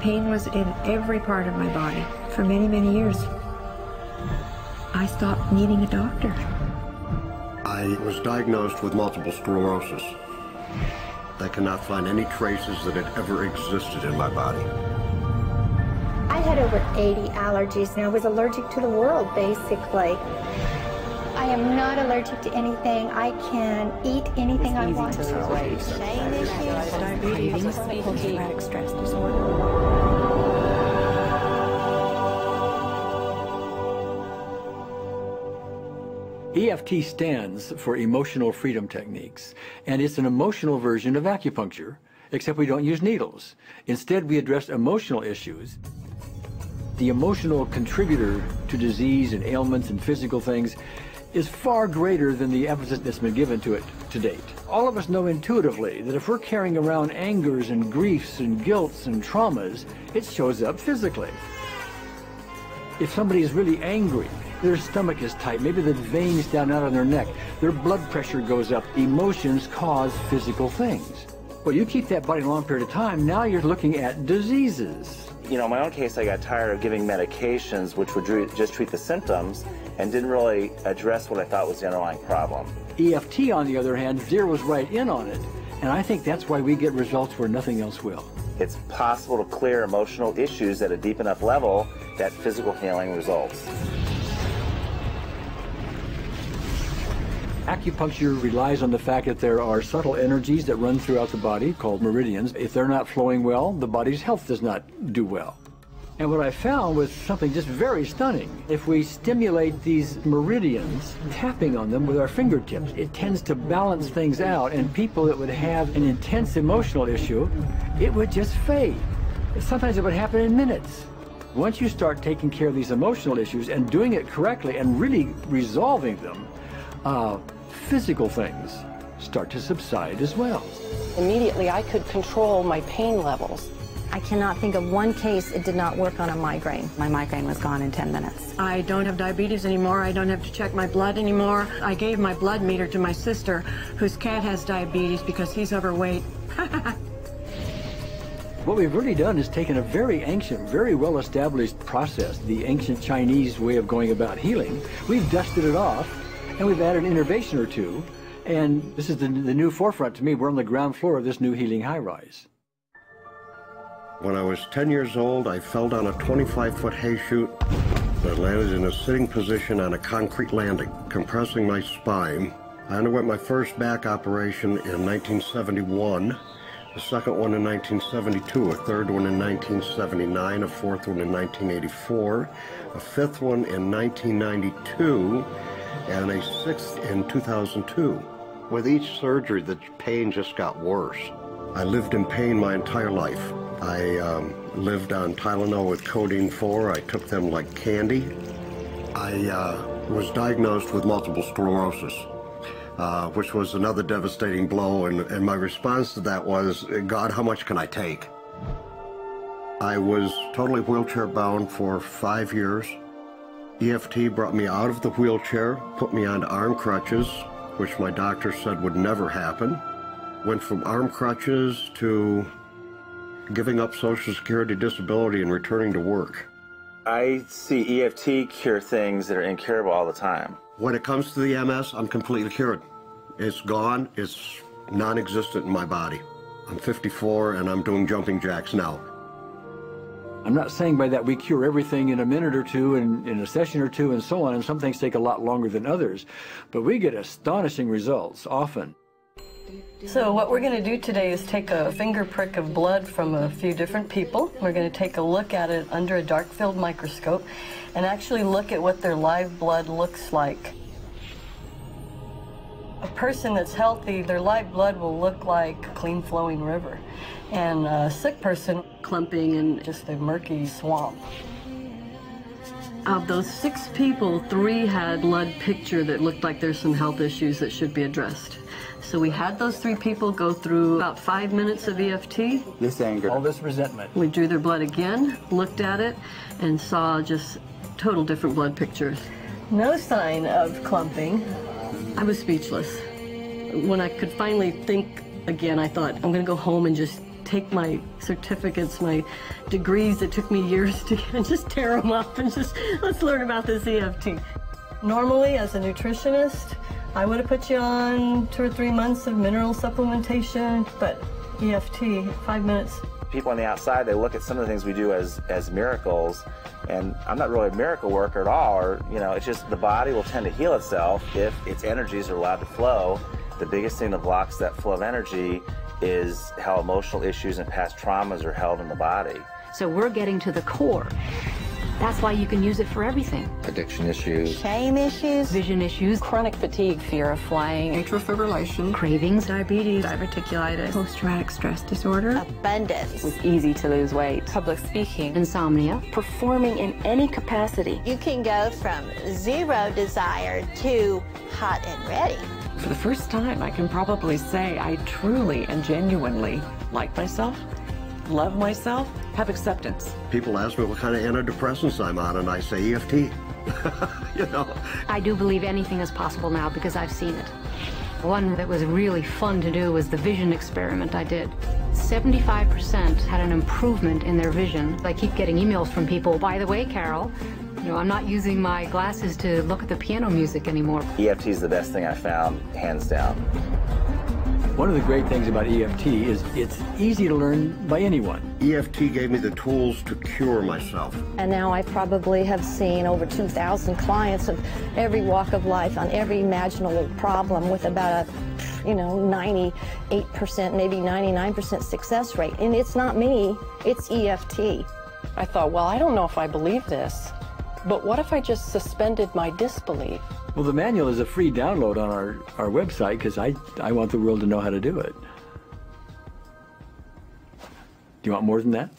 pain was in every part of my body for many, many years. I stopped needing a doctor. I was diagnosed with multiple sclerosis. They cannot find any traces that it ever existed in my body. I had over 80 allergies, and I was allergic to the world, basically. I am not allergic to anything. I can eat anything I want to. Diabetes, post-traumatic stress disorder. EFT stands for Emotional Freedom Techniques, and it's an emotional version of acupuncture, except we don't use needles. Instead, we address emotional issues. The emotional contributor to disease and ailments and physical things is far greater than the emphasis that's been given to it to date. All of us know intuitively that if we're carrying around angers and griefs and guilts and traumas, it shows up physically. If somebody is really angry, their stomach is tight, maybe the veins down out on their neck, their blood pressure goes up. Emotions cause physical things. Well, you keep that body a long period of time, now you're looking at diseases. You know, in my own case, I got tired of giving medications which would just treat the symptoms and didn't really address what I thought was the underlying problem. EFT, on the other hand, zeroes right in on it, and I think that's why we get results where nothing else will. It's possible to clear emotional issues at a deep enough level that physical healing results. Acupuncture relies on the fact that there are subtle energies that run throughout the body called meridians. If they're not flowing well, the body's health does not do well. And what I found was something just very stunning. If we stimulate these meridians, tapping on them with our fingertips, it tends to balance things out, and people that would have an intense emotional issue, it would just fade. Sometimes it would happen in minutes. Once you start taking care of these emotional issues and doing it correctly and really resolving them, physical things start to subside as well. Immediately, I could control my pain levels. I cannot think of one case it did not work on a migraine. My migraine was gone in 10 minutes. I don't have diabetes anymore. I don't have to check my blood anymore. I gave my blood meter to my sister, whose cat has diabetes because he's overweight. What we've really done is taken a very ancient, very well-established process, the ancient Chinese way of going about healing. We've dusted it off, and we've added an innovation or two, and this is the new forefront to me. We're on the ground floor of this new healing high-rise. When I was 10 years old, I fell down a 25-foot hay chute that landed in a sitting position on a concrete landing, compressing my spine. I underwent my first back operation in 1971, a second one in 1972, a third one in 1979, a fourth one in 1984, a fifth one in 1992, and a sixth in 2002. With each surgery, the pain just got worse. I lived in pain my entire life. I lived on Tylenol with codeine 4. I took them like candy. I was diagnosed with multiple sclerosis, which was another devastating blow, and my response to that was, God, how much can I take? I was totally wheelchair bound for 5 years. EFT brought me out of the wheelchair, put me onto arm crutches, which my doctor said would never happen. Went from arm crutches to giving up Social Security disability and returning to work. I see EFT cure things that are incurable all the time. When it comes to the MS, I'm completely cured. It's gone. It's non-existent in my body. I'm 54 and I'm doing jumping jacks now. I'm not saying by that we cure everything in a minute or two and in a session or two and so on, and some things take a lot longer than others, but we get astonishing results often. So what we're going to do today is take a finger prick of blood from a few different people. We're going to take a look at it under a dark field microscope and actually look at what their live blood looks like. A person that's healthy, their live blood will look like a clean flowing river. And a sick person, clumping in just a murky swamp. Of those 6 people, 3 had blood picture that looked like there's some health issues that should be addressed. So we had those 3 people go through about 5 minutes of EFT. This anger, all this resentment. We drew their blood again, looked at it, and saw just total different blood pictures. No sign of clumping. I was speechless. When I could finally think again, I thought, I'm going to go home and just take my certificates, my degrees that took me years to get, and just tear them up and just, let's learn about this EFT. Normally, as a nutritionist, I would have put you on 2 or 3 months of mineral supplementation, but EFT, 5 minutes. People on the outside, they look at some of the things we do as miracles, and I'm not really a miracle worker at all, or, you know, it's just the body will tend to heal itself if its energies are allowed to flow. The biggest thing that blocks that flow of energy is how emotional issues and past traumas are held in the body. So we're getting to the core. That's why you can use it for everything. Addiction issues. Shame issues, Vision issues, Chronic fatigue, fear of flying, Atrial fibrillation, cravings, diabetes, diverticulitis, post-traumatic stress disorder, Abundance. was easy to lose weight, public speaking, insomnia. performing in any capacity. You can go from zero desire to hot and ready. For the first time, I can probably say I truly and genuinely like myself, love myself, have acceptance. People ask me what kind of antidepressants I'm on, and I say EFT. You know. I do believe anything is possible now because I've seen it. One that was really fun to do was the vision experiment I did. 75% had an improvement in their vision. I keep getting emails from people, by the way, Carol, you know, I'm not using my glasses to look at the piano music anymore. EFT is the best thing I found, hands down. One of the great things about EFT is it's easy to learn by anyone. EFT gave me the tools to cure myself. and now I probably have seen over 2,000 clients of every walk of life on every imaginable problem with about a 98%, maybe 99% success rate. And it's not me, it's EFT. I thought, well, I don't know if I believe this, but what if I just suspended my disbelief? Well, the manual is a free download on our website because I want the world to know how to do it. Do you want more than that?